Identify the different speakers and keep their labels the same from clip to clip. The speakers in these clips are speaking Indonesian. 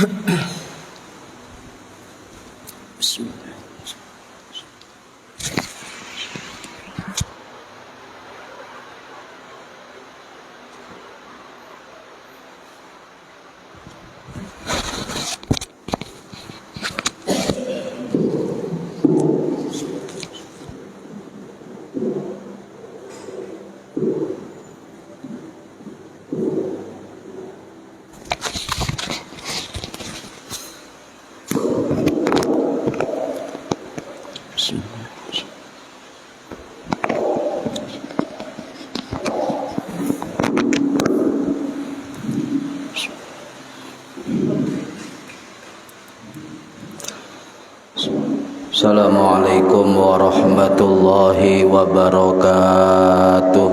Speaker 1: Bismillah. Assalamualaikum warahmatullahi wabarakatuh.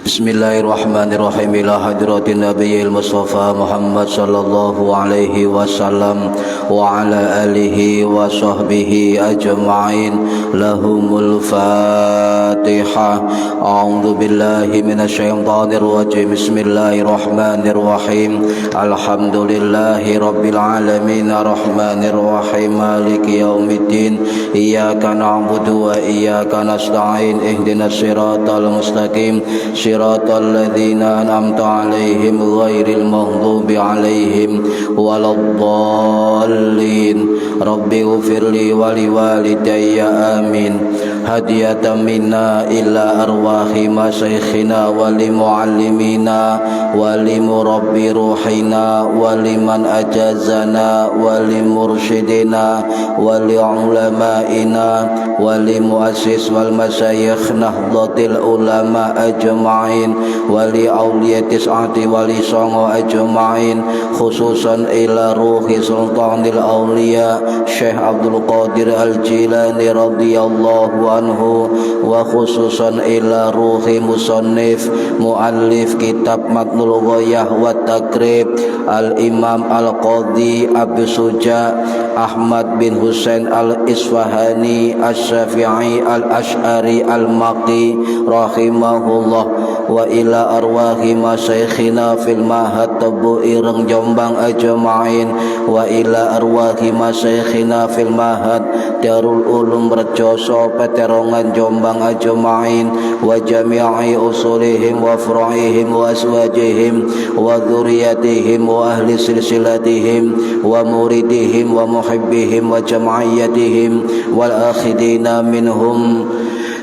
Speaker 1: Bismillahirrahmanirrahim. Ila hadratin nabiyil mustafa Muhammad sallallahu alaihi wasallam wa ala alihi wa sahbihi ajma'in. Lahumul Fatihah. A'udzu billahi minasyaitonir rajim. Bismillahirrahmanirrahim. Alhamdulillahi rabbil alamin arrahmanir rahim maliki yaumiddin. Iyyaka na'budu wa iyyaka nasta'in. Ihdinas siratal mustaqim. Siratal ladzina an'amta 'alaihim ghairil maghdubi 'alaihim waladdallin. Rabbi ighfirli wa liwalidayya amin. Hadiyatan minna ila arwahi masyikhina wa limuallimina wa limurabbi ruhina wa liman ajazana wa limursyidina wa liulamaina wa limuassis wal masyayikh nahdlatil ulama ajma'in wa li awliyatis ati wa li songo ajma'in, khususan ila ruhi sultanil awliya Syekh Abdul Qadir Al-Jilani radhiyallahu anhu, wa khususan ila ruhi musannif muallif kitab Matnul Ghayah wa Takrib Al-Imam Al-Qadhi Abu Suja Ahmad bin Husain Al-Isfahani Asy-Syafi'i Al-Asy'ari Al-Maqi rahimahullah, wa ila arwahi masyikhina fil mahad Tabu Ireng Jombang ajma'in, wa ila arwahi masyikhina fil mahad Darul Ulum Rejoso Peterongan Jombang ajma'in, wa jami'i usulihim wa furu'ihim wa aswajihim wa dzurriyyatihim wa ahli silsilatihim wa muridihim wa muhibbihim wa jam'iyyatihim wal akhidina minhum.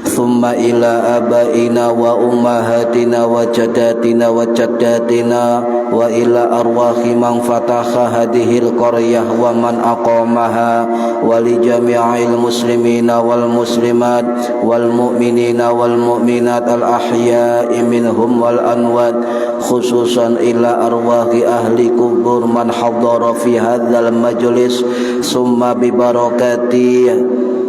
Speaker 1: Thumma ila abaina wa ummahatina wa jaddatina wa jaddatina wa ila arwahi man fataha hadhil qaryah wa man aqamaha wa li jami'il muslimina wal muslimat wal mu'minina wal mu'minat al ahya'i minhum wal anwat, khususan ila arwahi ahli kubur man hadara fi hadzal majlis. Summa bi barakati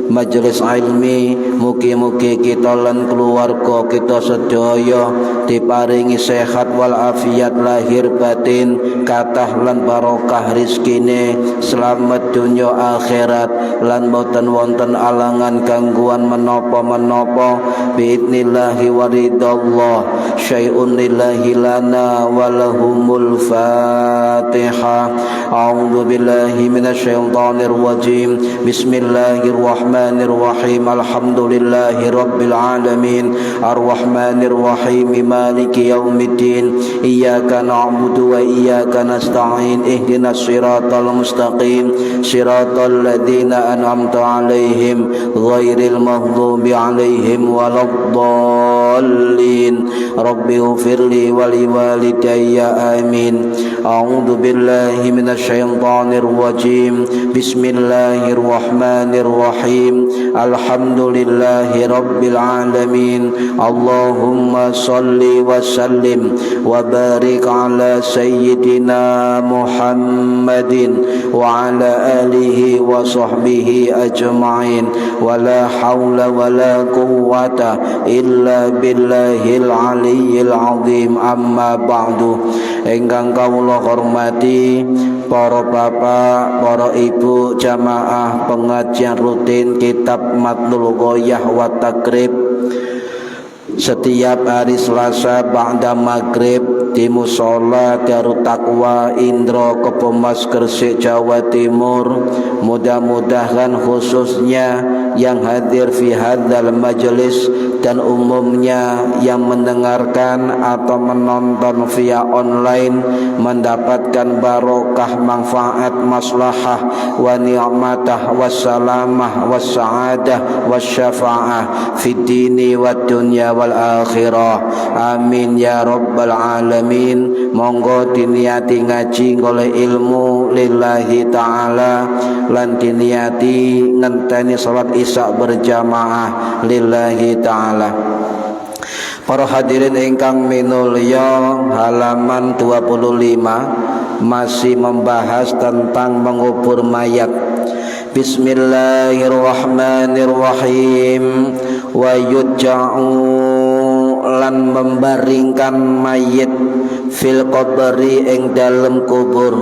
Speaker 1: majelis ilmi, mugi-mugi kita lan keluarga kita sedaya diparingi sehat wal afiat lahir batin, kathah lan barokah rizkine, selamat dunya akhirat, lan boten wonten alangan gangguan menapa-menapa biidnillahi waridallah. Syai'un lillahi lana walahumul Fatihah. A'udzu billahi minasyaitonir rajim. Bismillahirrahmanirrahim. Alhamdulillahi rabbil alamin arrahmanir rahim maliki yaumiddin. Iyyaka na'budu wa iyyaka nasta'in. Ihdinas siratal mustaqim. Siratal ladzina an'amta 'alaihim ghairil maghdubi 'alaihim waladdallin. Rabbi ighfirli wa liwalidayya amin. A'udzu billahi minasyaitonir rajim. Bismillahirrahmanirrahim. Alhamdulillahi rabbil alamin. Allahumma salli wa sallim wa barik ala sayyidina Muhammadin wa ala alihi wa sahbihi ajma'in. Wa la hawla wa la quwwata illa billahil aliyyil azim. Amma ba'du. Ingkang kawula hormati para bapak, para ibu, jamaah pengajian rutin kitab Matnul Ghayah wa Takrib setiap hari Selasa ba'da maghrib di Musola Darut Taqwa Indro Kepomas Gresik Jawa Timur. Mudah-mudahan khususnya yang hadir fi hadzal majlis dan umumnya yang mendengarkan atau menonton via online mendapatkan barokah, manfaat, maslahah wa ni'matah wassalamah wassa'adah wasyafa'ah fid dini wad dunya wal akhirah. Amin ya rabbal alamin. Monggo diniati ngaji oleh ilmu lillahi ta'ala lan diniati ngenteni salat isya berjamaah lillahi ta'ala. Para hadirin ingkang minulya, halaman 25 masih membahas tentang mengubur mayat. Bismillahirrahmanirrahim. Wa yudja'u lan membaringkan mayit fil qabri ing dalem kubur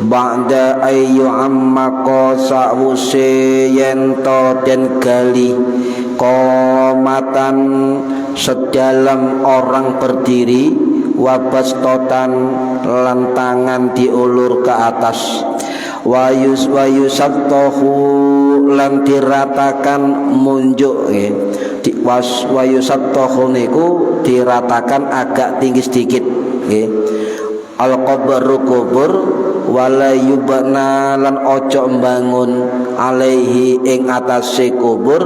Speaker 1: ba'da ayyu ammaqo sa'wuse yento den gali qomatan sedalam orang berdiri wabastotan lan tangan diulur ke atas wayusabtohu lan diratakan munjuk wayusabtohu niku diratakan agak tinggi sedikit al-qabru kubur wala yubna lan ojo mbangun alaihi ing atase kubur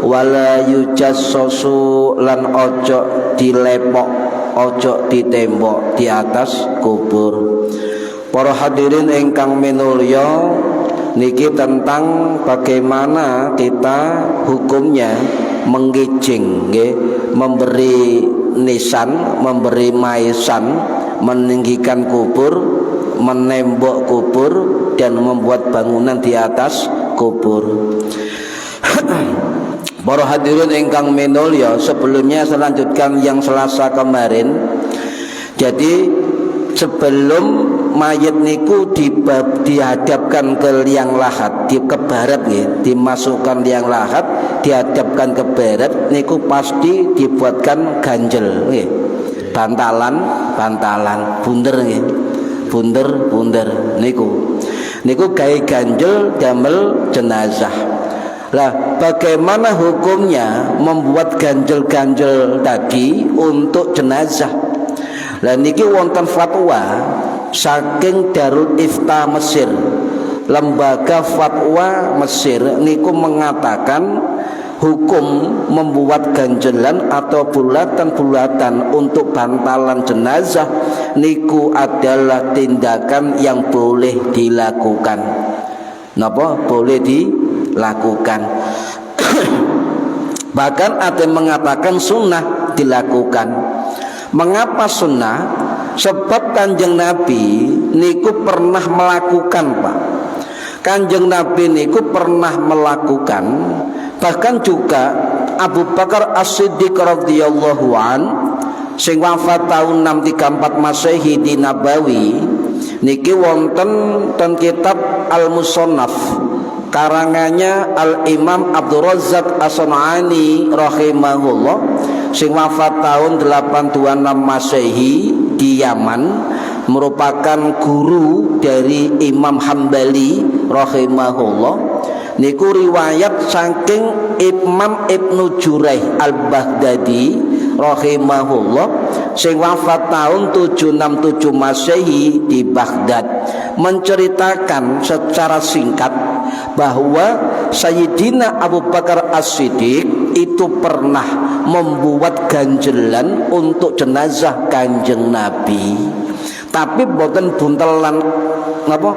Speaker 1: wala yujassasu lan ojo dilepok ojo ditembok di atas kubur. Para hadirin ingkang minulya, niki tentang bagaimana kita hukumnya menggijing memberi nisan, memberi maisan, meninggikan kubur, menembok kubur dan membuat bangunan di atas kubur. Para hadirin ingkang minulya, sebelumnya saya lanjutkan yang Selasa kemarin. Jadi sebelum mayat niku dihadapkan ke liang lahat, ke barat dimasukkan liang lahat, dihadapkan ke barat niku pasti dibuatkan ganjel bantalan bunder bunder niku gawe ganjel damel jenazah. Lah bagaimana hukumnya membuat ganjel-ganjel tadi untuk jenazah? Lah niki wonten fatwa saking Darul Ifta Mesir, lembaga fatwa Mesir niku mengatakan hukum membuat ganjelan atau bulatan-bulatan untuk bantalan jenazah niku adalah tindakan yang boleh dilakukan. Napa boleh dilakukan? Bahkan ada yang mengatakan sunnah dilakukan. Mengapa sunnah? Sebab Kanjeng Nabi niku pernah melakukan, Pak. Kanjeng Nabi niku pernah melakukan. Bahkan juga Abu Bakar As-Siddiq radhiyallahu an sing wafat tahun 634 Masehi di Nabawi niki wonten ten kitab Al-Musannaf karangannya Al-Imam Abdul Razzaq As-San'ani rahimahullah sing wafat tahun 826 Masehi di Yaman, merupakan guru dari Imam Hambali rahimahullah. Niku riwayat saking Imam Ibnu Juraih Al-Baghdadi rahimahullah sing wafat tahun 767 Masehi di Baghdad, menceritakan secara singkat bahwa Sayyidina Abu Bakar As-Siddiq itu pernah membuat ganjelan untuk jenazah Kanjeng Nabi, tapi bukan buntelan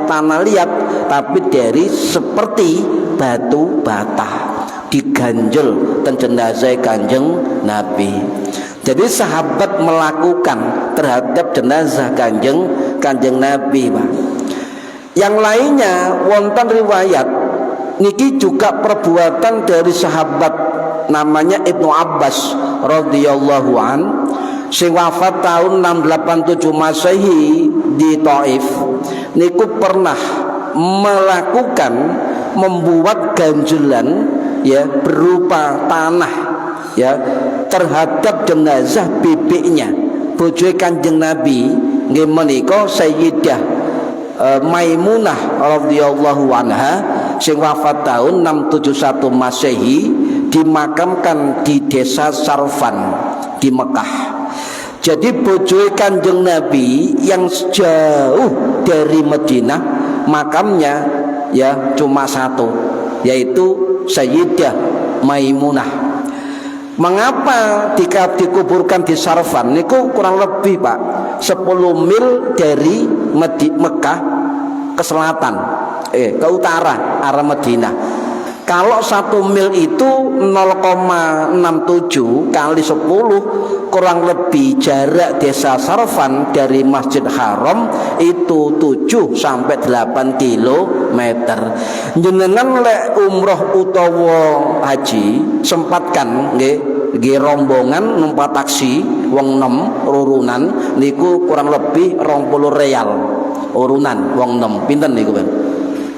Speaker 1: tanah liat, tapi dari seperti batu bata diganjel dan jenazah Kanjeng Nabi. Jadi sahabat melakukan terhadap jenazah Kanjeng Nabi, Pak. Yang lainnya wonten riwayat niki juga perbuatan dari sahabat namanya Ibnu Abbas radhiyallahu an sing wafat tahun 687 Masehi di Taif. Niku pernah melakukan membuat ganjelan berupa tanah terhadap jenazah bibiknya bojoe Kanjeng Nabi nggih menika Sayyidah Maimunah radhiyallahu anha sing wafat tahun 671 Masehi, dimakamkan di desa Sarfan di Mekah. Jadi bojoe Kanjeng Nabi yang jauh dari Madinah makamnya ya cuma satu, yaitu Sayyidah Maimunah. Mengapa dikuburkan di Sarfan? Niku kurang lebih Pak 10 mil dari Mekah ke selatan, ke utara arah Madinah. Kalau 1 mil itu 0,67 kali 10, kurang lebih jarak desa Sarfan dari Masjid Haram itu 7 sampai 8 kilometer. Jenengan lek umroh utawa haji sempatkan nggih rombongan numpak taksi wong 6 urunan niku kurang lebih 20 real urunan wong 6. Pinten niku Ben?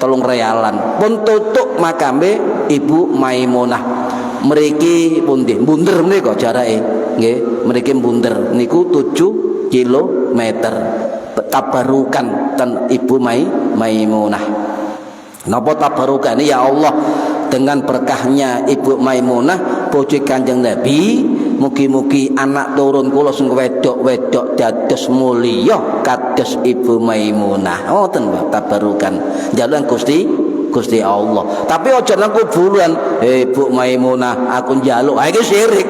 Speaker 1: 3 realan pun tutuk makame Ibu Maimunah. Mriki pundi bunder menika jarake nggih, mriki bunder niku 7 kilometer. Tabarukan ten Ibu Maimunah. Napa tabarukan ya Allah, dengan berkahnya Ibu Maimunah bojo Kanjeng Nabi, mugi-mugi anak turun kula sing wedok-wedok dados mulya kados Ibu Maimunah. Ngoten Pak, tabarukan. Njaluk Gusti Allah. Tapi aja nang kuburan, Bu Maimunah aku njaluk. Ha iki syirik.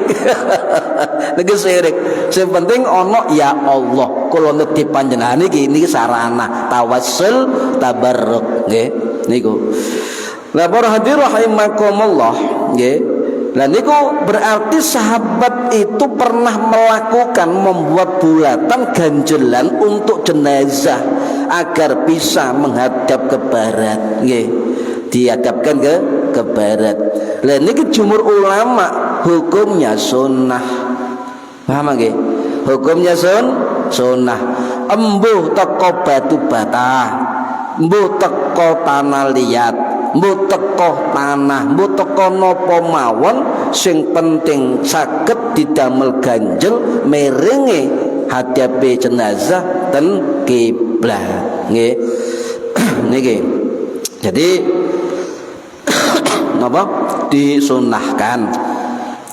Speaker 1: Niki syirik. Sing penting ana ya Allah, kula nedhi panjenengan niki sarana tawassul tabarruk nggih niku. Lah para hadirin rahimakumullah nggih. Lah niku berarti sahabat itu pernah membuat bulatan ganjelan untuk jenazah agar bisa menghadap ke barat nggih. Dihadapkan ke barat. Lah niki jumhur ulama hukumnya sunnah. Paham nggih? Hukumnya sunnah. Embuh teko batu bata, embuh teko tanah liat, mbuh teko tanah, mbuh teko napa mawon, sing penting saged didamel ganjel miringi hadapi jenazah ten kiblat nggih. Niki jadi napa disunahkan.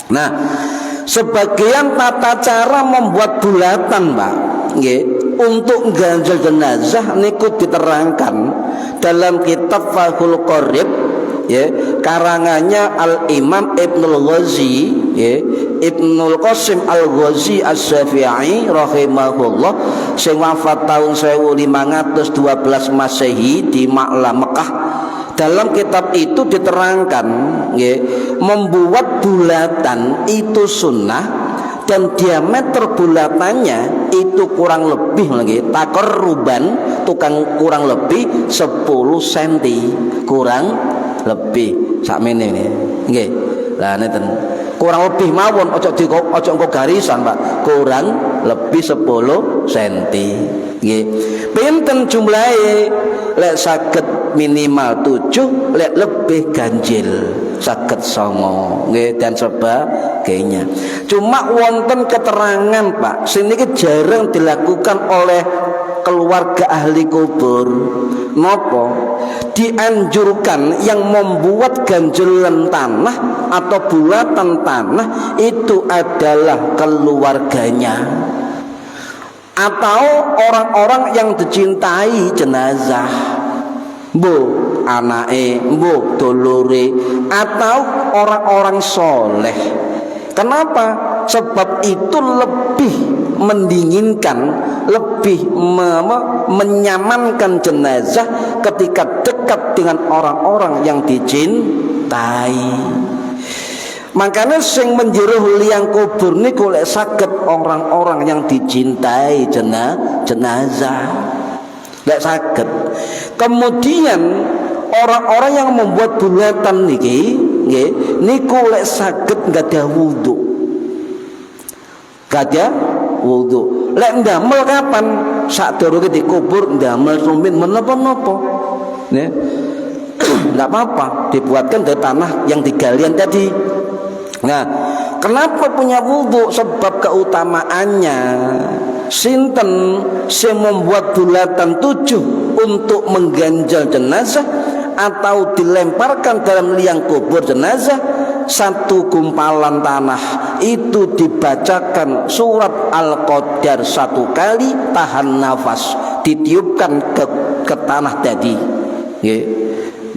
Speaker 1: Nah, sebagian tata cara membuat bulatan Pak nggih untuk ganjel jenazah niku diterangkan dalam kitab Fathul Qorib ya, karangannya Al-Imam Ibnul Ghazi ya, Ibnul Qasim Al-Ghazi As-Syafi'i rahimahullah sing wafat tahun 1512 Masehi di Ma'la Mekah. Dalam kitab itu diterangkan ya, membuat bulatan itu sunnah dan diameter bulatannya itu kurang lebih lagi takarruban kurang lebih 10 cm kurang lebih sakmene nggih. Lah neten kurang lebih mawon ojo engko garisan Pak, kurang lebih 10 cm nggih. Pinten jumlahe? Lek saged minimal 7, lek lebih ganjil saged 9 nggih dan sebagainya. Cuma wonten keterangan Pak sing niki jarang dilakukan oleh keluarga ahli kubur. Napa? Dianjurkan yang membuat ganjelan tanah atau bulatan tanah itu adalah keluarganya atau orang-orang yang dicintai jenazah, mbuh anake, mbuh dulure, atau orang-orang soleh. Kenapa? Sebab itu lebih mendinginkan, lebih menyamankan jenazah ketika dekat dengan orang-orang yang dicintai. Makanya sing menjeruh liang kubur niku lek saged orang-orang yang dicintai jenazah. Lek saged. Kemudian orang-orang yang membuat bulatan niki nggih niku lek saged gadah wudu. Gadah wudu. Lek ndamel kapan? Sadurunge dikubur ndamel sumin menapa-napa. Nggih. Enggak apa-apa, dibuatkan dari tanah yang digalian tadi. Nah, Kenapa punya wudu? Sebab keutamaannya. Sinten sing membuat bulatan 7 untuk mengganjal jenazah atau dilemparkan dalam liang kubur jenazah, satu gumpalan tanah itu dibacakan surat Al-Qadar 1 kali, tahan nafas, ditiupkan ke tanah tadi. Nggih.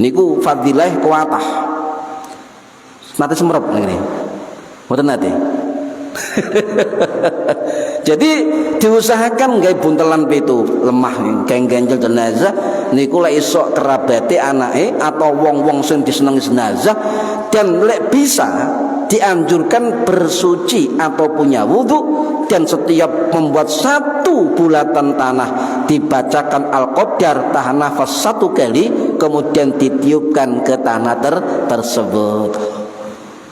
Speaker 1: Niku fadilah kuatah. Nate semrep ngene. Mboten nate. Jadi diusahakan gawe buntelan pitu lemah keng ganjel jenazah niku lek iso kerabate anake atau wong-wong sing disenengi jenazah, dan lek bisa dianjurkan bersuci atau punya wudu, dan setiap membuat satu bulatan tanah dibacakan Al-Qadar tahan nafas 1 kali, kemudian ditiupkan ke tanah tersebut.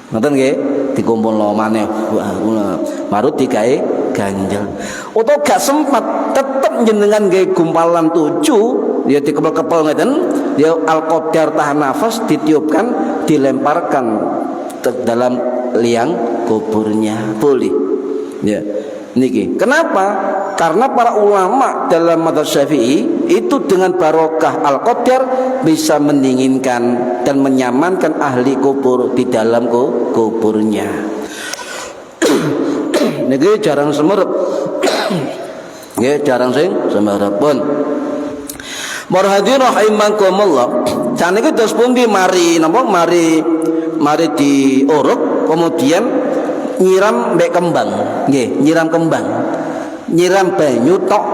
Speaker 1: Ngoten nggih, dikumpulno maneh baru digawe ganjel. Utawa gak sempat tetep jenengan gawe gumpalan 7 ya dikepel-kepel ngeten, ya Al-Qadar tahan nafas ditiupkan, dilemparkan ke dalam liang kuburnya, boleh. Ya. Niki. Kenapa? Karena para ulama dalam mazhab Syafi'i itu dengan barokah Al-Qadar bisa mendinginkan dan menyamankan ahli kubur di dalam kuburnya. Niki jarang semerep. Nggih, jarang sing semerep pun. Para hadirin rahimakumullah. Saniki terus pundi mari napa mari diuruk kemudian nyiram mbek kembang, nggih, nyiram kembang. Nyiram banyu tok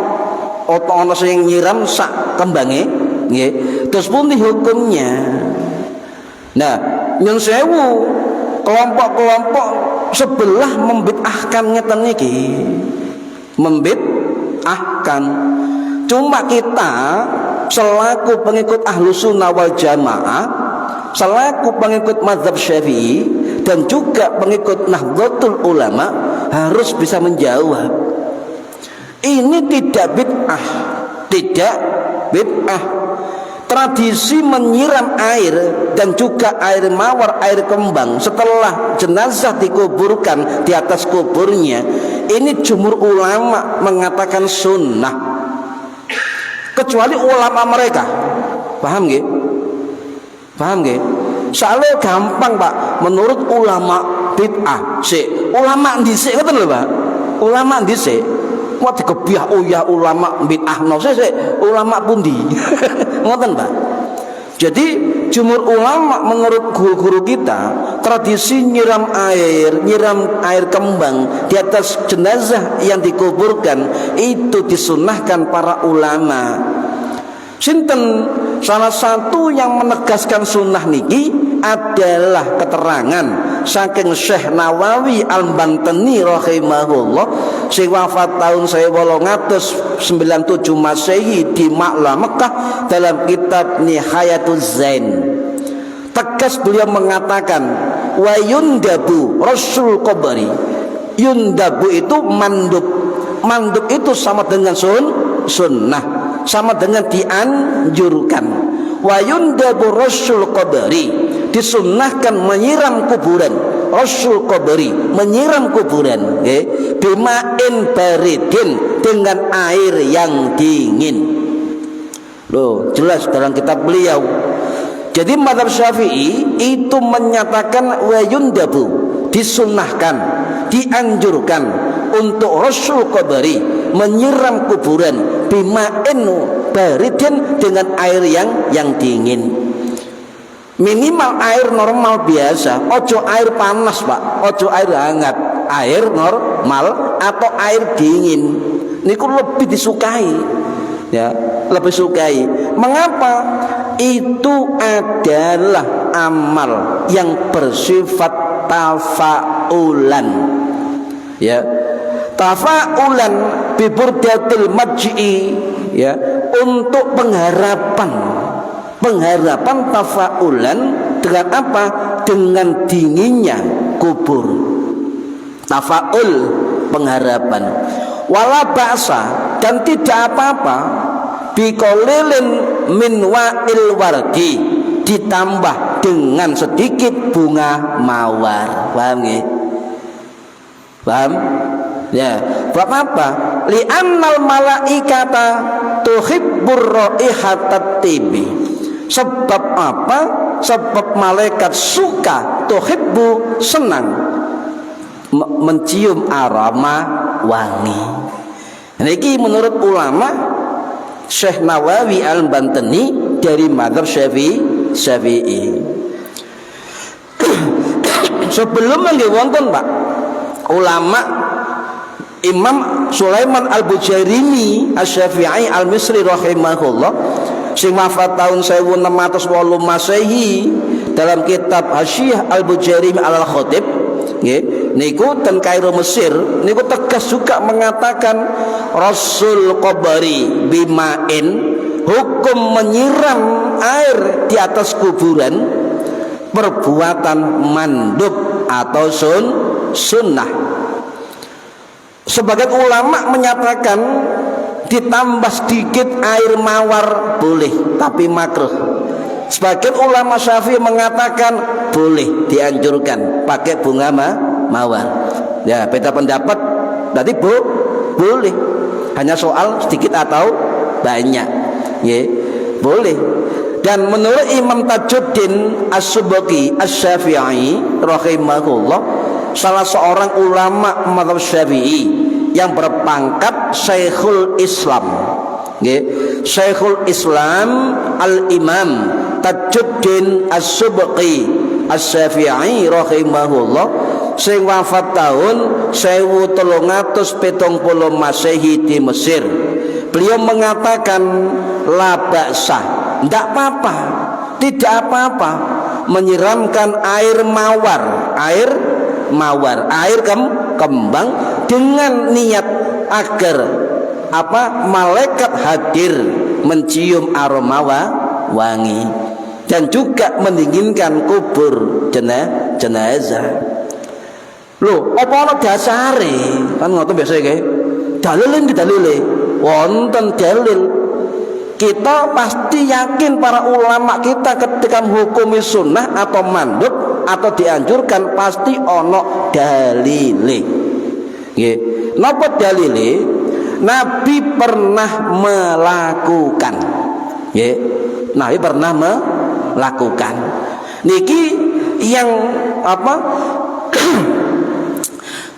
Speaker 1: ana sing nyiram sak kembange, nggih. Terus pundi hukumnya? Nah, nyun sewu kelompok-kelompok sebelah membid'ahkan ngeten niki. Membid'ahkan. Cuma kita selaku pengikut Ahlus Sunnah wal Jamaah, selaku pengikut mazhab Syafi'i dan juga pengikut Nahdlatul Ulama harus bisa menjawab. Ini tidak bid'ah, tidak bid'ah. Tradisi menyiram air dan juga air mawar, air kembang setelah jenazah dikuburkan di atas kuburnya, ini jumhur ulama mengatakan sunnah, kecuali ulama mereka. Paham nggih? Paham nggih? Soalnya gampang Pak, menurut ulama bid'ah sik, ulama dhisik ngoten lho Pak. Ulama dhisik kok dikebiah ya ulama bid'ah no sik ulama pundi. Ngoten Pak. Jadi jumhur ulama menurut guru-guru kita, tradisi nyiram air kembang di atas jenazah yang dikuburkan itu disunnahkan para ulama. Sinten salah satu yang menegaskan sunnah niki adalah keterangan saking Syekh Nawawi Al-Bantani rahimahullah sing wafat tahun 1897 Masehi di Ma'la Mekah dalam kitab Nihayatuz Zain. Tegas beliau mengatakan wa yundabu rasul qabri. Yundabu itu mandub. Mandub itu sama dengan sunnah, sama dengan dianjurkan. Wa yundabu rasul qabri, disunnahkan menyiram kuburan. Rasul qabri, menyiram kuburan, okay? Bima'in baridin, dengan air yang dingin. Loh, jelas dalam kitab beliau. Jadi mazhab Syafi'i itu menyatakan wa yundabu, disunnahkan, dianjurkan untuk rasul qabri menyiram kuburan bima'in baridin, dengan air yang dingin. Minimal air normal biasa, ojo air panas Pak, ojo air hangat, air normal atau air dingin. Niku lebih disukai, ya, lebih sukai. Mengapa? Itu adalah amal yang bersifat tafaulan, ya, tafaulan biburdatil maj'i, ya, untuk pengharapan tafaulan dengan apa? Dengan dinginnya kubur. Tafaul, pengharapan. Wala ba'sa, dan tidak apa-apa biqaulin min wa'il wardi, ditambah dengan sedikit bunga mawar. Paham nggih? Paham? Ya, bab apa? Li'annal malaikata tuhibbur raihatat tibi. Sebab apa? Sebab malaikat suka, tuhibbu, senang mencium aroma wangi. Niki menurut ulama Syekh Nawawi Al-Bantani dari mazhab Syafi'i. Sebelum nggih wonten Pak ulama Imam Sulaiman Al-Bujairimi Asy-Syafi'i Al-Misri rahimahullah sing wafat tahun 1608 Masehi dalam kitab Hasyiah Al-Bujairimi Al-Khatib nggih niku ten Kairo Mesir niku tegas juga mengatakan Rasul Qabari bimain hukum menyiram air di atas kuburan perbuatan mandub atau sunnah. Sebagian ulama menyatakan ditambah sedikit air mawar boleh tapi makruh. Sebagian ulama Syafi'i mengatakan boleh, dianjurkan pakai bunga mawar. Ya, beda pendapat. Berarti boleh. Hanya soal sedikit atau banyak. Ya, boleh. Dan menurut Imam Tajuddin As-Subki Asy-Syafi'i rahimahullah, salah seorang ulama mazhab Syafi'i yang berpangkat Syekhul Islam, Syekhul Islam Al-Imam Tajuddin As-Subki Asy-Syafi'i rahimahullah sing wafat tahun 1370 Masehi di Mesir. Beliau mengatakan la ba'sa, tidak apa-apa, tidak apa-apa menyiramkan air kembang dengan niat agar malaikat hadir mencium aroma wangi dan juga mendinginkan kubur jenazah. Loh, apa ana dasare? Kan ngoten biasa nggih. Dalile wonten dalil. Kita pasti yakin para ulama kita ketika menghukumi sunnah atau mandub atau dianjurkan pasti ono dalile. Nggih. Napa dalile? Nabi pernah melakukan. Nggih. Nabi pernah melakukan. Niki yang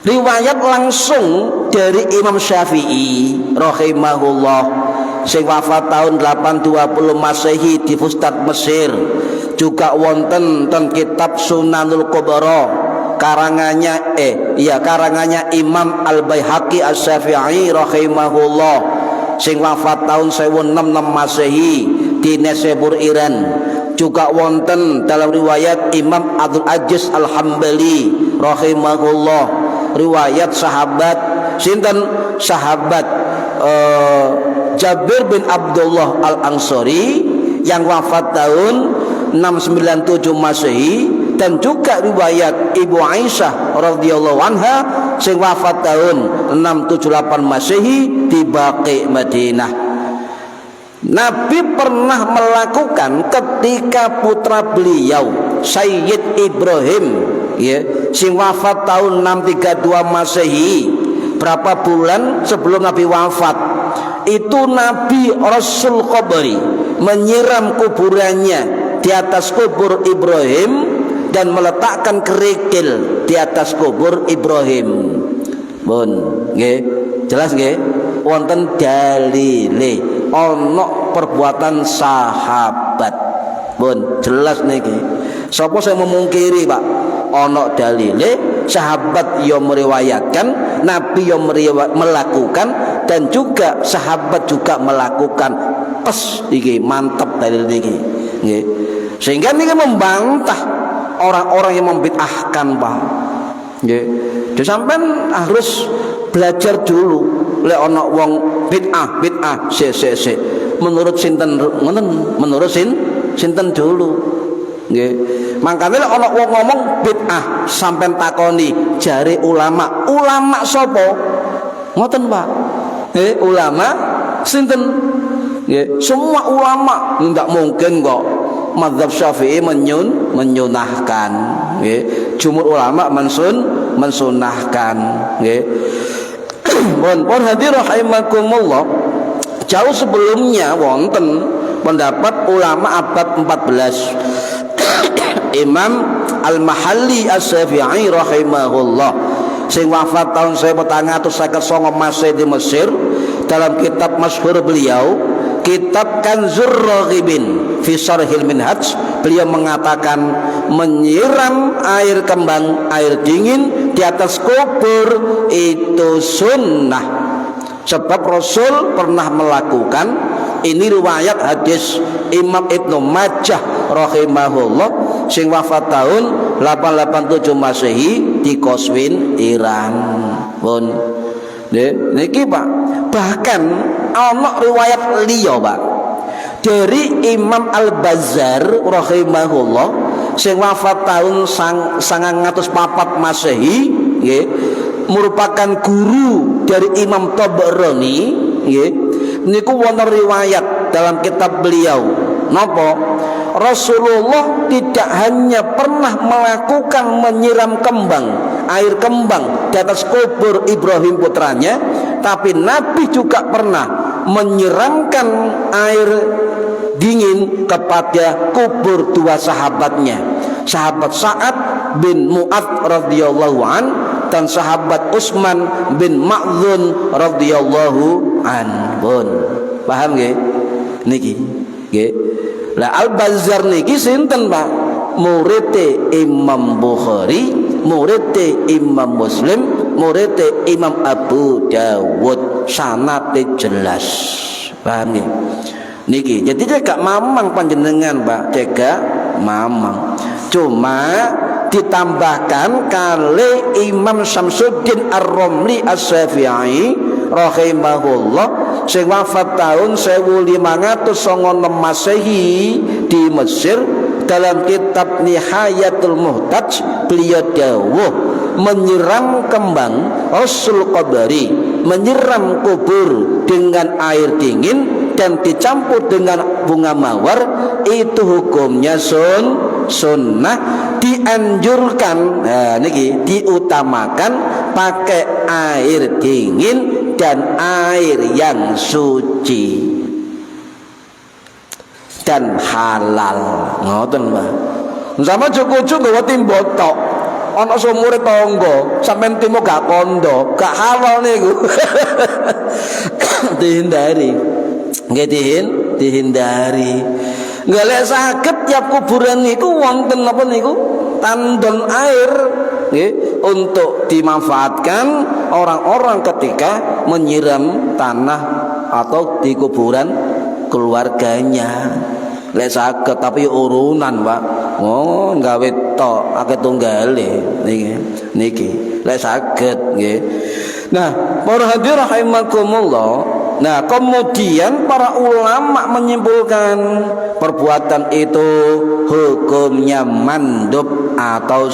Speaker 1: riwayat langsung dari Imam Syafi'i rahimahullah sing wafat tahun 820 Masehi di Fustat Mesir. Juga wonten ten kitab Sunanul Kubra karangannya Imam Al-Baihaqi Asy-Syafi'i rahimahullah sing wafat tahun 1066 Masehi di Nesebur Iran. Juga wonten dalam riwayat Imam Abdul Aziz Al-Hambali rahimahullah riwayat sahabat sinten Jabir bin Abdullah Al-Ansari yang wafat tahun 697 Masehi dan juga riwayat Ibu Aisyah radhiyallahu anha sing wafat tahun 678 Masehi di Baqi Madinah. Nabi pernah melakukan ketika putra beliau Sayyid Ibrahim sing wafat tahun 632 Masehi, berapa bulan sebelum Nabi wafat itu Nabi Rasul Qabri menyiram kuburannya di atas kubur Ibrahim dan meletakkan kerikil di atas kubur Ibrahim. Pun nggih, jelas nggih wonten dalile ana perbuatan sahabat. Pun jelas niki. Sapa sing memungkiri, Pak? Ana dalile sahabat yang meriwayatkan, Nabi yang melakukan dan juga sahabat juga melakukan. Pes iki mantap dalil niki. Nggih. Sehingga niki membantah orang-orang yang membid'ahkan, Pak. Nggih. Sampean harus belajar dulu lek ana wong bid'ah sik. Menurut sinten menurut sinten dulu. Nggih. Makane lek ana wong ngomong bid'ah sampean takoni jare ulama sapa? Ngoten, Pak. Ulama sinten? Nggih, semua ulama ndak mungkin kok Mazhab Syafi'i menyunahkan, nggih. Jumhur ulama mensunahkan, nggih. Pun hadir rahimakumullah, jauh sebelumnya wonten pendapat ulama abad 14. Imam Al-Mahalli As-Syafi'i rahimahullah sing wafat tahun 1459 Masehi di Mesir, dalam kitab masyhur beliau, kitab Kanzur Raghibin fi Syarhil Minhaj, beliau mengatakan menyiram air kembang, air dingin di atas kubur itu sunnah, sebab Rasul pernah melakukan. Ini riwayat hadis Imam Ibnu Majah rahimahullah sing wafat tahun 887 Masehi di Qazwin, Iran. Pun niki Pak, bahkan ana riwayat liya Pak dari Imam Al-Bazzar rahimahullah sing wafat tahun 904 Masehi, nggih, merupakan guru dari Imam Tabarani, nggih. Niku wonten riwayat dalam kitab beliau, napa Rasulullah tidak hanya pernah melakukan menyiram kembang, air kembang di atas kubur Ibrahim putranya, tapi Nabi juga pernah menyiramkan air dingin kepada kubur dua sahabatnya, sahabat Sa'ad bin Mu'adz radhiyallahu an dan sahabat Utsman bin Ma'dzun radhiyallahu anhum. Paham nggih? Niki nggih. Lah Al-Bazzar niki sinten Pak? Murid Imam Bukhari, murid Imam Muslim, murid Imam Abu Dawud, sanate jelas. Paham nggih? Niki. Jadi cekak mamang panjenengan Pak, cekak mamang. Cuma ditambahkan kali Imam Syamsuddin Ar-Romli As-Syafi'i rahimahullah sing wafat tahun 1596 Masehi di Mesir, dalam kitab Nihayatul Muhtaj beliau dawuh menyiram kembang Rasul Qabri, menyiram kubur dengan air dingin dan dicampur dengan bunga mawar itu hukumnya sunnah, dianjurkan, nah niki diutamakan pakai air dingin dan air yang suci dan halal. Ngoten Pak. Sama cukup nggawa timbotok ana sumure tangga sampean timo gak kondo, gak halal niku. Dihindari. Nggih dihindari. Nggak lek saged tiap kuburan niku wonten napa niku tandon air, nggih, untuk dimanfaatkan orang-orang ketika menyiram tanah atau di kuburan keluarganya. Lek saged tapi urunan Pak. Oh, gawe tok akeh tunggale niki. Lek saged nggih. Nah, para hadirin rahimakumullah. Nah, kemudian para ulama menyimpulkan perbuatan itu hukumnya mandub atau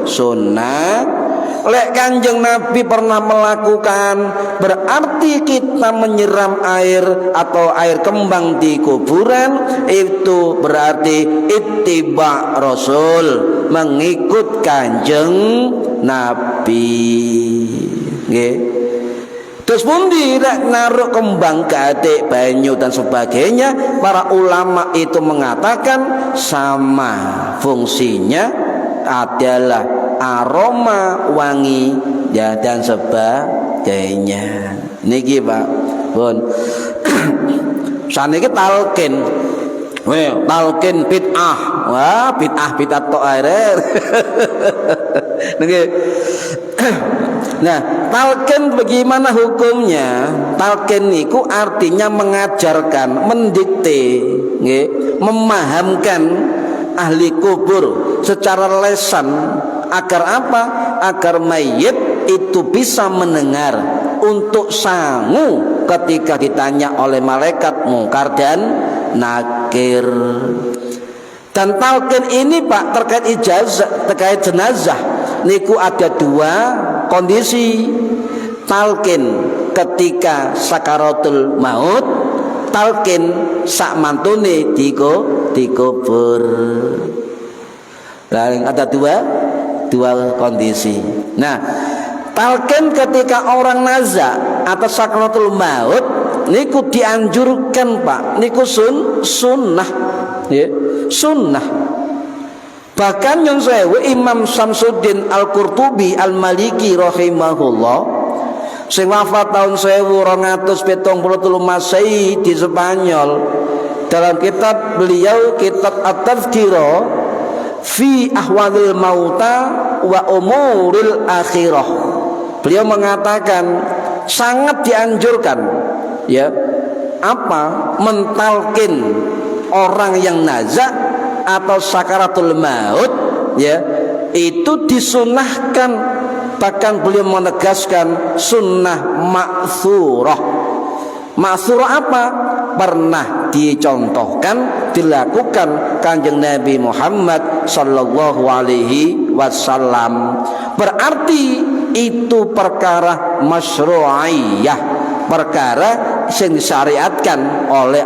Speaker 1: sunnah. Lek Kanjeng Nabi pernah melakukan, berarti kita menyiram air atau air kembang di kuburan itu berarti ittiba Rasul, mengikut Kanjeng Nabi. Nggih. Terus pundi naruh kembang gatik banyu dan sebagainya, para ulama itu mengatakan sama fungsinya adalah aroma wangi ya dan sebagainya. Niki Pak Bun. Saniki talqin. Talqin bid'ah. Wah, bid'ah tok ae. Niki. Nah, talqin bagaimana hukumnya? Talqin niku artinya mengajarkan, mendikte, nggih, memahamkan ahli kubur secara lesan agar apa? Agar mayit itu bisa mendengar untuk sangu ketika ditanya oleh malaikat mungkar dan nakir. Dan talqin ini Pak terkait ijazah, terkait jenazah niku ada dua kondisi. Talqin ketika sakaratul maut, talqin sak mantune dikubur. Nah, ada dua kondisi. Nah, talqin ketika orang naza atau sakaratul maut niku dianjurkan Pak, niku sunnah ya, sunnah. Bahkan yang sewu Imam Samsuddin Al-Qurtubi Al-Maliki rahimahullah sing wafat tahun 1273 Masehi di Spanyol, dalam kitab beliau, kitab At-Tadhkirah fi Ahwadil Mauta wa Umuril Akhirah, beliau mengatakan sangat dianjurkan ya apa mentalkin orang yang nazak atau sakaratul maut ya, itu disunahkan. Bahkan beliau menegaskan sunnah ma'thurah. Ma'thurah apa? Pernah dicontohkan, dilakukan Kanjeng Nabi Muhammad sallallahu alaihi wasallam. Berarti itu perkara masyru'iyah, perkara yang disyariatkan oleh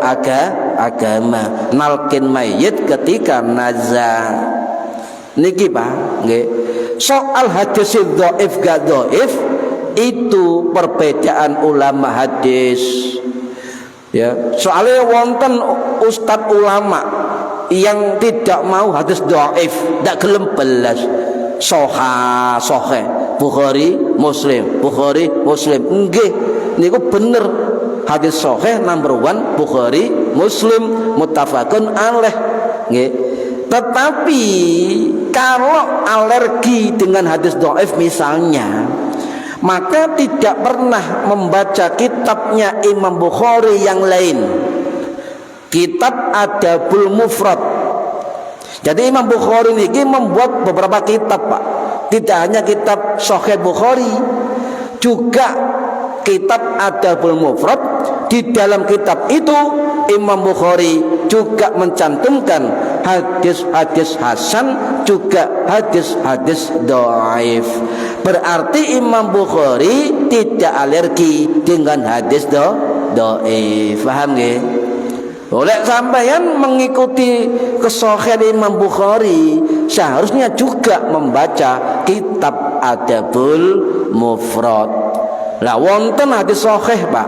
Speaker 1: agama. Nalkin mayit ketika nazar niki Pak nggih. Soal hadis dhaif gak dhaif itu perbedaan ulama hadis ya. Soalnya wonten ustadz ulama yang tidak mau hadis dhaif, ndak gelem belas sahih Bukhari Muslim nggih niku bener hadis sahih number 1 Bukhari Muslim muttafaqun alaih nggih. Tetapi kalau alergi dengan hadis dhaif misalnya, maka tidak pernah membaca kitabnya Imam Bukhari yang lain, kitab Adabul Mufrad. Jadi Imam Bukhari ini membuat beberapa kitab Pak, tidak hanya kitab Sahih Bukhari, juga kitab Adabul Mufrad. Di dalam kitab itu Imam Bukhari juga mencantumkan hadis-hadis hasan, juga hadis-hadis dhaif. Berarti Imam Bukhari tidak alergi dengan hadis dhaif. Paham nggih? Oleh sampeyan mengikuti kesahihan Imam Bukhari, seharusnya juga membaca kitab Adabul Mufrad. Lah wonten hadis sahih Pak,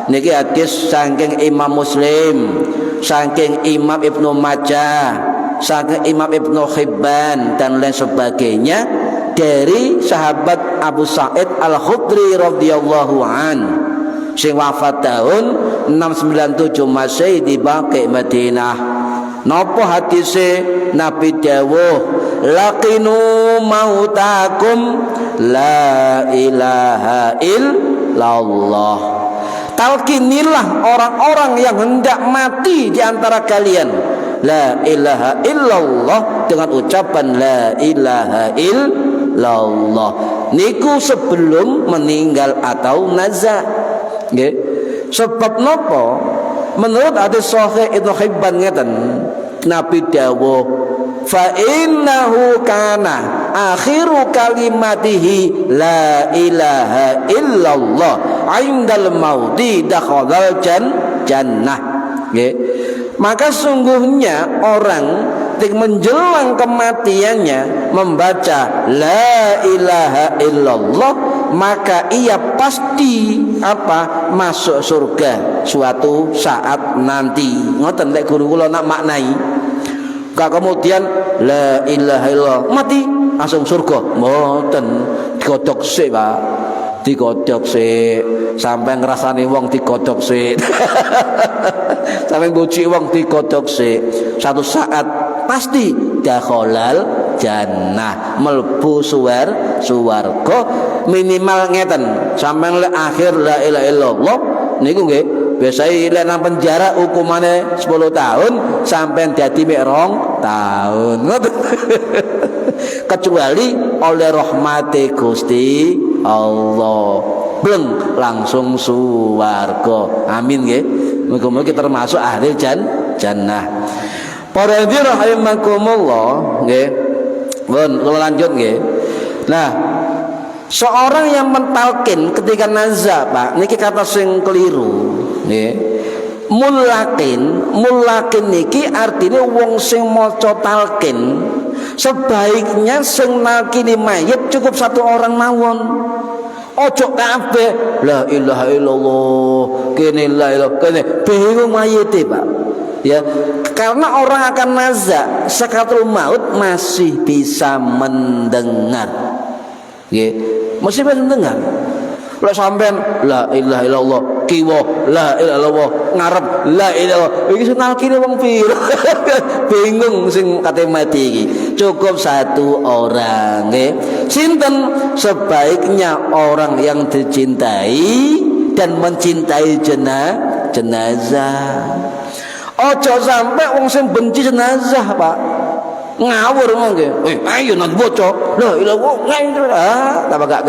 Speaker 1: niki hadis saking Imam Muslim, saking Imam Ibnu Majah, saking Imam Ibnu Hibban dan lain sebagainya, dari sahabat Abu Sa'id Al-Khudri radhiyallahu an sing wafat tahun 697 Masehi di Baqi Madinah. Napa hadise? Nabi dawuh, laqinu mautakum la ilaha illallah. Talkinilah orang-orang yang hendak mati di antara kalian la ilaha illallah, dengan ucapan la ilaha illallah niku sebelum meninggal atau nazar nggih. Sebab napa? Menurut hadis sahih Ibnu Hibban ngeten, Nabi dawuh, fa innahu kana akhiru kalimatihi la ilaha illallah indal mauti dakhalal jannah nggih. Maka sungguhnya orang yang menjelang kematiannya membaca la ilaha illallah, maka ia pasti apa? Masuk surga suatu saat nanti. Ngoten lek guru kula nak maknai. Kemudian la ilaha illallah mati langsung surga. Mboten, digodhog sik, Pak. Digodhog sik sampai ngrasani wong, digodhog sik. Sampai boci wong, digodhog sik. Satu saat pasti dakhalal jannah, mlebu suwarga. Minimal ngeten, sampean lek akhir la ilaha illallah niku nggih biasa lek nang penjara hukumane 10 tahun, sampean dadi mek 2 tahun. Kecuali oleh rahmati Gusti Allah bleng langsung suwarga. Amin nggih. Muga-muga termasuk ahli jannah. Para hadirin rahimakumullah nggih. Mun kula lanjut nggih. Nah, seorang yang mentalkin ketika nazar Pak, niki kata sing keliru nggih. Mulakin niki artinya wong sing maca talqin. Sebaiknya sing nalkini mayit cukup satu orang mawon. Ojo kabeh la ilaha illallah kene la ilaha kene bingung mayite Pak ya, karena orang akan nazak sakaratul maut masih bisa mendengar ya, masih bisa mendengar. Lah sampean la ilaha illallah kiwa la ilaha illallah ngarep la ilaha iki sing nalkine wong piro bingung sing kate mati iki. Cukup satu orang nggih. Sinten? Sebaiknya orang yang dicintai dan mencintai jenazah. Ojo sampai wong sing benci jenazah Pak ngawur nggih. Ayo nang bocah la ilaha tambah gak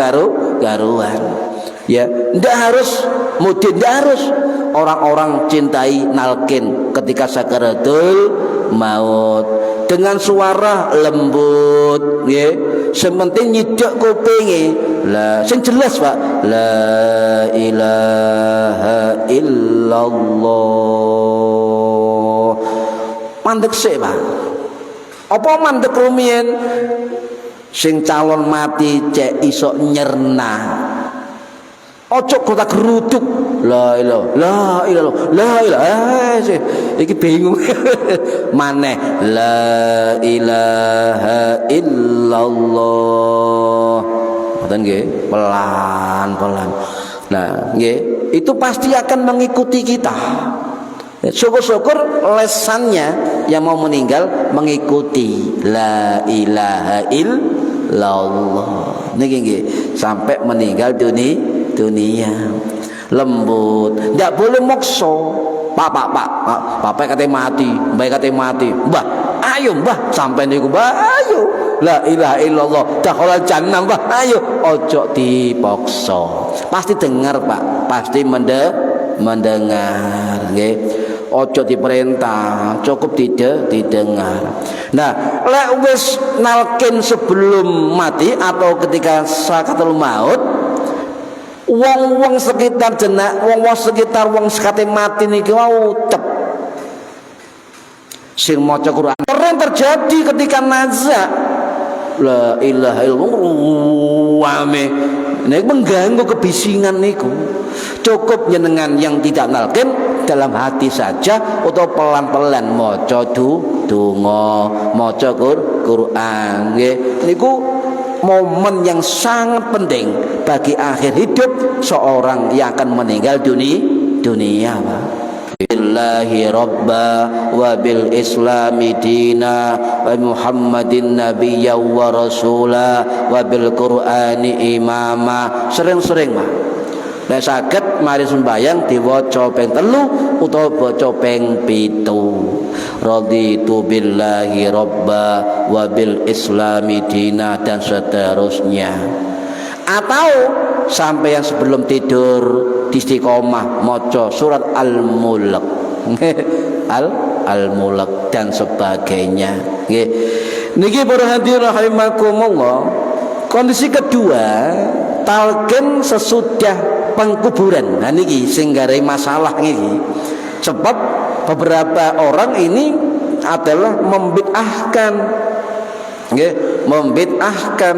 Speaker 1: garuan. Ya, ndak harus mudin, ndak harus orang-orang cintai nalkin ketika sakaratul maut dengan suara lembut ya, sementing nyidak kupinge la sing jelas Pak la ilaha illallah mandek sik Pak. Apa mandek rumiyin sing calon mati cek iso nyerna. Ojo kota geruduk la ilaha iki bingung maneh la ilaha illallah ngoten nggih pelan-pelan. Nah nggih itu pasti akan mengikuti kita. Syukur-syukur lesannya yang mau meninggal mengikuti la ilaha illallah niki nggih sampai meninggal dunia lembut, tidak boleh mokso. Pak kate mati, mbak kate mati, mbah ayo mbah sampai niku mbah ayo la ilaha illallah dakhalal jannah mbah ayo ojo dipaksa. Pasti dengar Pak, pasti mendengar nggih. Ojo diperintah, cukup didengar. Nah, lek wis nalkin sebelum mati atau ketika sakaratul maut, wong sekitar wong sekitar wong sekate mati niki wau cep sing maca Quran. Sering terjadi ketika nazak la ilaha illallah niku mengganggu kebisingan niku. Cukup nyenengan yang tidak nalkin dalam hati saja atau pelan-pelan maca donga, maca Quran nggih. Niku momen yang sangat penting bagi akhir hidup seorang yang akan meninggal dunia billahi rabba wa bil islami dina wa muhammadin nabiyya wa rasula wa bil qur'ani imama. Sering-sering Pak nek saged mari sembayang diwaca ping 3 utawa baca ping 7 raditu billahi rabba wa bil islami dina dan seterusnya. Atau sampai yang sebelum tidur di istiqomah maca surat Al-Mulk Al-Mulk dan sebagainya nggih. Niki para hadirin rahimakumullah. Kondisi kedua talqin sesudah pengkuburan. Nah niki sing gawe masalah niki. Sebab beberapa orang ini adalah membid'ahkan nggih, membid'ahkan.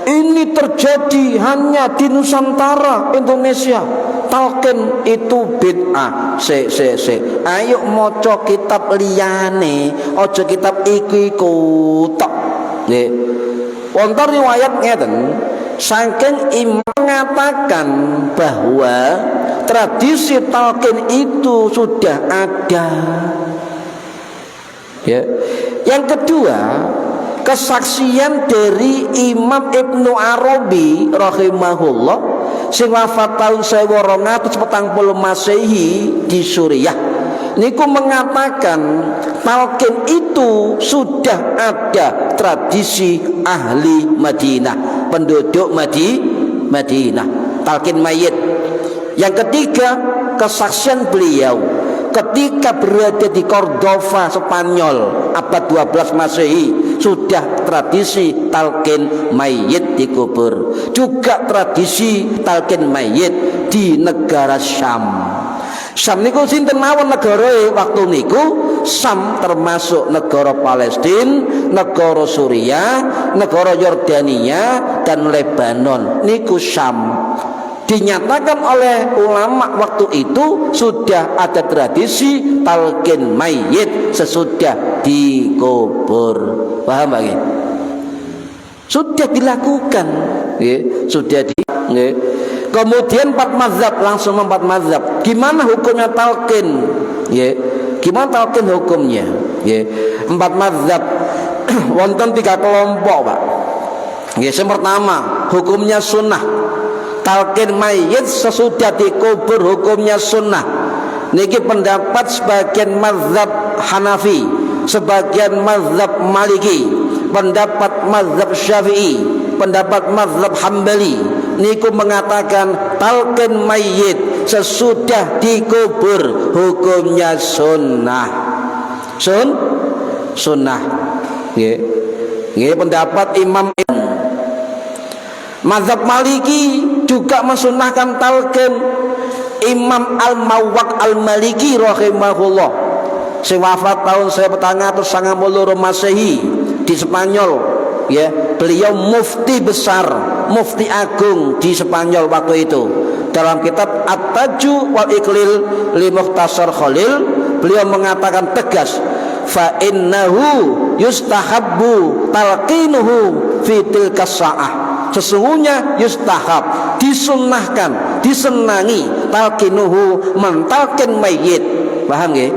Speaker 1: Ini terjadi hanya di Nusantara Indonesia. Talqin itu bid'ah. Ayo maca kitab liyane, aja kitab iku tok. Nggih. Wonten riwayat ngeten, saking imam mengatakan bahwa tradisi talqin itu sudah ada. Ya. Yang kedua, kesaksian dari Imam Ibnu Arabi rahimahullah sing wafat tahun 1240 Masehi di Suriah. Niku mengatakan talqin itu sudah ada tradisi ahli Madinah, penduduk Madinah, talqin mayit. Yang ketiga, kesaksian beliau ketika berada di Cordova, Spanyol, abad 12 Masehi, sudah tradisi talqin mayit dikubur. Juga tradisi talqin mayit di negara Syam. Syam niku sinten mawon negara waktu niku. Syam termasuk negara Palestina, negara Suriah, negara Yordania dan Lebanon. Niku Syam. Dinyatakan oleh ulama waktu itu sudah ada tradisi talqin mayit sesudah dikubur. Paham lagi? Sudah dilakukan, sudah di. Kemudian 4 mazhab, langsung 4 mazhab. Gimana hukumnya talqin? Gimana talqin hukumnya? 4 mazhab. Wonten 3 kelompok, Pak. Yang pertama, hukumnya sunnah. Talqin mayit sesudah dikubur hukumnya sunnah. Niki pendapat sebagian mazhab Hanafi, sebagian mazhab Maliki, pendapat mazhab Syafi'i, pendapat mazhab Hambali. Niku mengatakan talqin mayit sesudah dikubur hukumnya sunnah. Sunnah. Nggih pendapat Imam. Mazhab Maliki juga mensunnahkan talqin. Imam Al-Mawwaq Al-Maliki rahimahullah, sing wafat tahun 1492 Masehi di Spanyol, beliau mufti besar, mufti agung di Spanyol waktu itu. Dalam kitab At-Taju wal Iqlil li Mukhtasar Khalil, beliau mengatakan tegas, fa innahu yustahabbu talqinuhu fi tilka sa'ah. Sesungguhnya yustahab, disunnahkan, disenangi talqinuhu, mentalqin mayit. Paham nggih?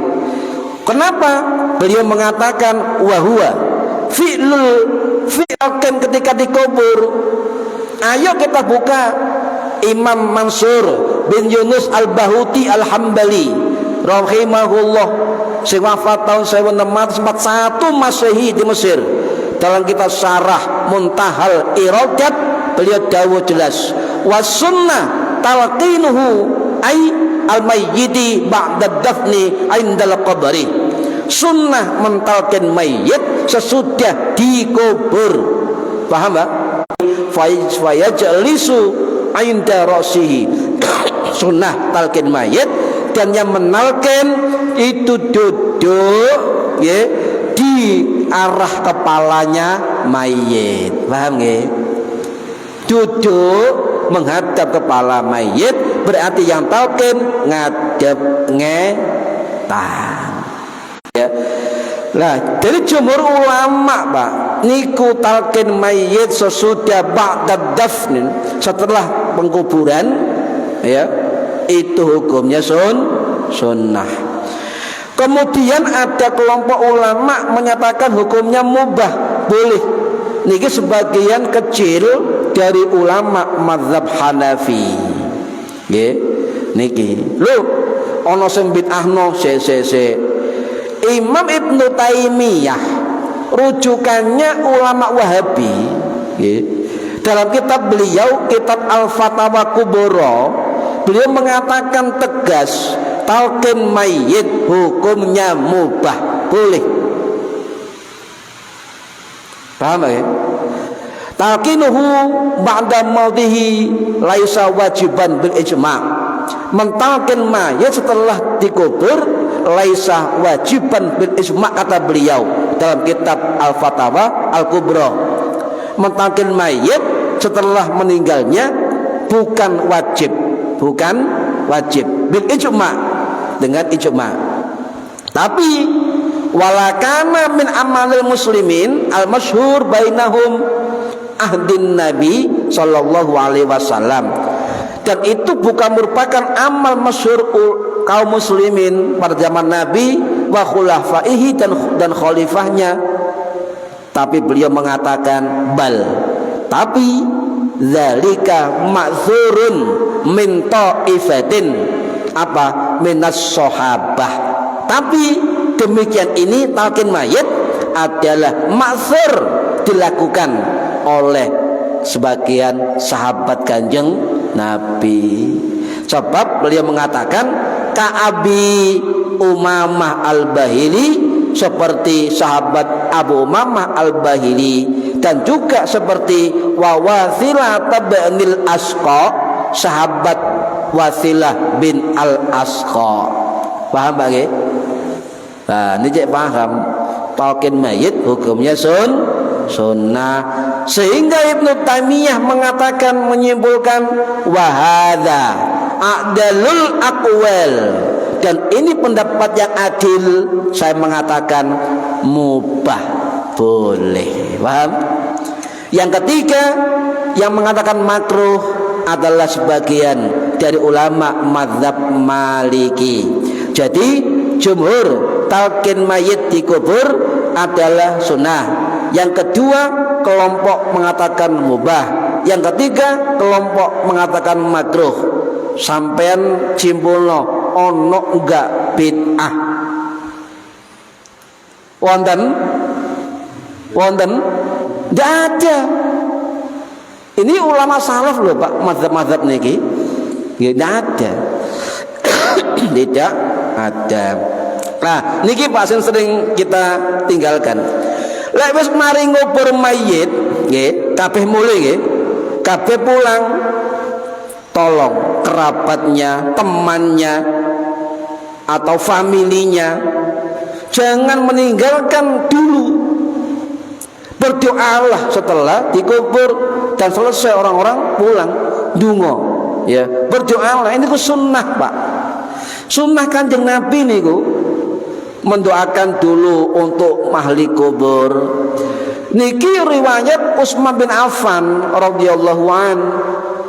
Speaker 1: Kenapa? Beliau mengatakan wahwa fi'lkan ketika dikubur. Ayo kita buka Imam Mansur bin Yunus Al-Bahuti Al-Hambali rahimahullah, sing wafat tahun 1641 Masehi di Mesir. Dalam kitab Syarah Muntahal Iradat, beliau dawuh jelas, was sunnah talqinuhu ay al-mayyiti ba'da dafni indal qabri. Sunnah mentalqin mayit sesudah dikubur. Paham, Pak? Fayajlisu inda ra'sihi. Sunnah talqin mayit, dan yang menalqin itu duduk di arah kepalanya mayit. Paham nggih? Duduk menghadap kepala mayit, berarti yang talqin ngadep ngetan. Lah, dari jumhur ulama, Pak, niku talqin mayit sesudah ba'da dafnin, setelah pengkuburan, itu hukumnya sunnah. Kemudian ada kelompok ulama menyatakan hukumnya mubah, boleh. Niki sebagian kecil dari ulama mazhab Hanafi. Nggih. Niki. Lho, ana sing bid'ahno se. Imam Ibnu Taimiyah, rujukannya ulama Wahabi, nggih. Dalam kitab beliau, kitab Al-Fatawa Kubra, beliau mengatakan tegas, talqin mayit hukumnya mubah, boleh. Paham ya? Talqinuhu ba'da mautihi laisa wajiban bil ijma'. Mentalqin mayit setelah dikubur laisa wajiban bil ijma', kata beliau dalam kitab Al-Fatawa Al-Kubra. Mentalqin mayit setelah meninggalnya bukan wajib bil ijma', dengan ijma'. Tapi walakana min amalil muslimin al masyhur bainahum ahdin nabi sallallahu alaihi wasallam, dan itu bukan merupakan amal masyhur kaum muslimin pada zaman Nabi wa khulafaihi dan khalifahnya. Tapi beliau mengatakan tapi zalika ma'dzurun min ta'ifatin minas sahabah. Tapi demikian ini talqin mayit adalah ma'dzur, dilakukan oleh sebagian sahabat Kanjeng Nabi. Sebab beliau mengatakan Ka'abi Umamah Al-Bahili, seperti sahabat Abu Umamah Al-Bahili, dan juga seperti Wawathilah Tab'anil Asqa, sahabat Wasilah bin Al-Asqa. Paham Pak nggih? Nah, ini cek paham. Talqin mayit hukumnya sunnah. Sehingga Ibnu Taimiyah mengatakan, menyimpulkan, wahada a'dalul aqwal, dan ini pendapat yang adil. Saya mengatakan mubah, boleh. Paham? Yang ketiga yang mengatakan makruh adalah sebagian dari ulama mazhab Maliki. Jadi jumhur talqin mayit di kubur adalah sunnah. Yang kedua kelompok mengatakan mubah. Yang ketiga kelompok mengatakan makruh. Sampean simpulno ono enggak bid'ah? Wonten? Enggak ada. Ini ulama salaf loh Pak, mazhab-mazhab niki. Tidak ada. Tidak ada. Nah, niki Pak sering kita tinggalkan. Lek wis mari ngubur mayit, nggih, kabeh mulih nggih. Kabeh pulang. Tolong kerabatnya, temannya atau familinya jangan meninggalkan dulu. Berdoalah setelah dikubur dan selesai orang-orang pulang dungo, ya. Berdoalah, ini ku sunnah Pak. Sunnah Kanjeng Nabi niku mendoakan dulu untuk ahli kubur. Niki riwayat Utsman bin Affan radhiyallahu an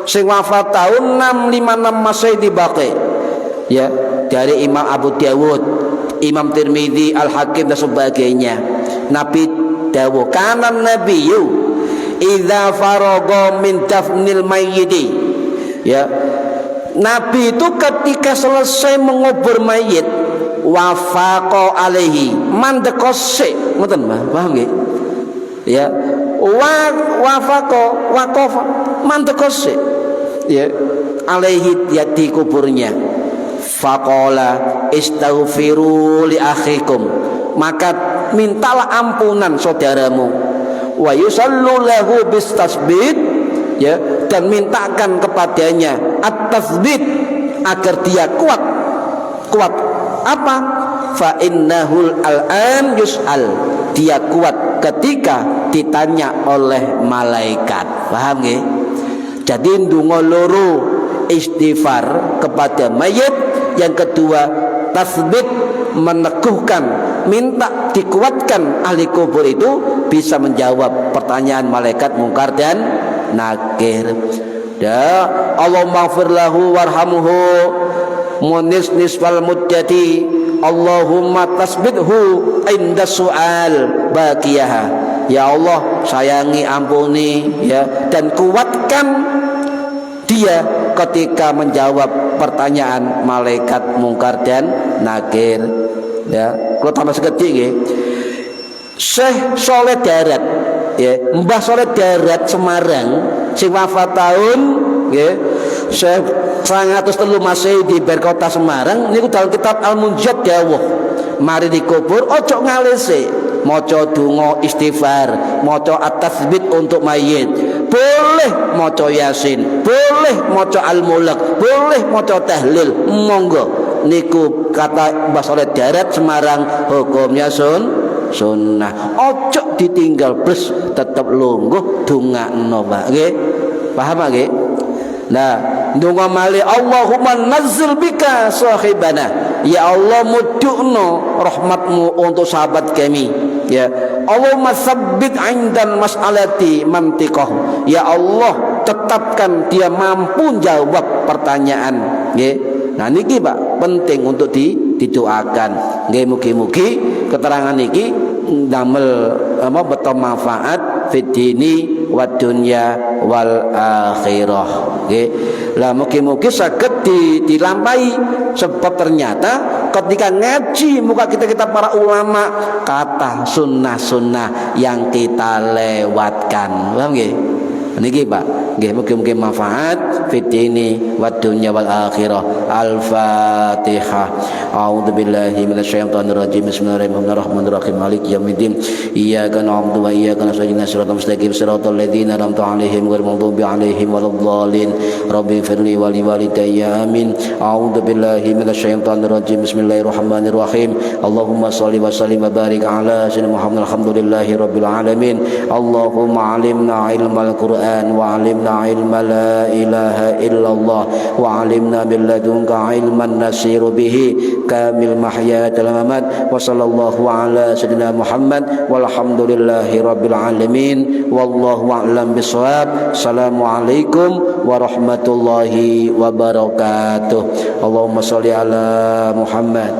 Speaker 1: sing wafat tahun 656 Masehi di Baqi, ya, dari Imam Abu Dawud, Imam Tirmidzi, Al-Hakim dan sebagainya. Nabi dawuh, kanan nabiyyu idza faragha min dafnil mayyiti, ya, Nabi itu ketika selesai mengubur mayit wafaqa alaihi mandekose, ngoten paham nggih, ya, wafaqa waqafa mandekose, ya, alaihi, ya, di kuburnya. Faqala istaghfiru li akhikum, maka mintalah ampunan saudaramu. Wa yusallu lahu bistasbit, ya, dan mintakan kepadanya at-tasbit agar dia kuat apa? Fa innahul al'an yus'al, dia kuat ketika ditanya oleh malaikat. Paham nggih? Jadi ndonga loro, istighfar kepada mayit, yang kedua tasbit, meneguhkan, minta dikuatkan ahli kubur itu bisa menjawab pertanyaan malaikat mungkar dan nakir. Ya, Allahumma ighfir lahu warhamhu munis nisfal muddati, Allahumma tasbithu inda su'al baqiyaha. Ya Allah, sayangi, ampuni, ya, dan kuatkan dia ketika menjawab pertanyaan malaikat mungkar dan nakir. Ya, kalau tambah sekecil nggih. Syekh Soleh Darat, ya, Mbah Soleh Darat Semarang sing wafat tahun nggih Syekh 103 Masehi di Berkota Semarang niku dalam kitab Al-Munjid dawuh, mari dikubur ojo ngalese, maca donga istighfar, maca at-tasbit untuk mayit, boleh maca Yasin, boleh maca Al-Mulk, boleh maca tahlil, monggo. Niku kata Mbah Soleh Darat Semarang, hukumnya sunnah. Ojo ditinggal bles, tetep lungguh dongakno Pak nggih. Paham nggih? Nah, ndonga malih, Allahumma nazzil bika sahibana, ya Allah mudukno rahmatmu untuk sahabat kami, ya. Allahumma tsabbit 'indan mas'alati mantiqah, ya Allah tetapkan dia mampu jawab pertanyaan, nggih. Nah niki Pak penting untuk didoakan, nggih. Mugi-mugi keterangan niki damel beto manfaat fid dini wad dunya wal akhirah. Nggih. Lah mugi-mugi saged dilampahi, sebab ternyata ketika ngaji muka kita para ulama, kata sunnah-sunnah yang kita lewatkan. Paham nggih? Niki Pak, nggih mugi-mugi manfaat fid dini wad dunya wal akhirah. Al-Fatihah. A'udzubillahi minasyaitonir rajim. Bismillahirrahmanirrahim. Maliki yaumiddin. Iyyaka na'budu wa iyyaka nasta'in. Shiratal mustaqim. Shiratal ladzina an'amta 'alaihim ghairil maghdubi 'alaihim waladdallin. Rabbi firli wa li walidayya amin. A'udzubillahi minasyaitonir rajim. Bismillahirrahmanirrahim. Allahumma shalli wa sallim wa barik ala sayyidina Muhammad. Alhamdulillahi rabbil alamin. Allahumma 'allimna ilmal Qur'an wa 'allimna ilma la ilaha illallah wa 'allimna min ladunka ilman nasiru bihi kamil mahya wal mamat. Wa sallallahu ala sayyidina Muhammad walhamdulillahi rabbil alamin. Wallahu a'lam bishawab. Assalamualaikum warahmatullahi wabarakatuh. Allahumma shalli ala Muhammad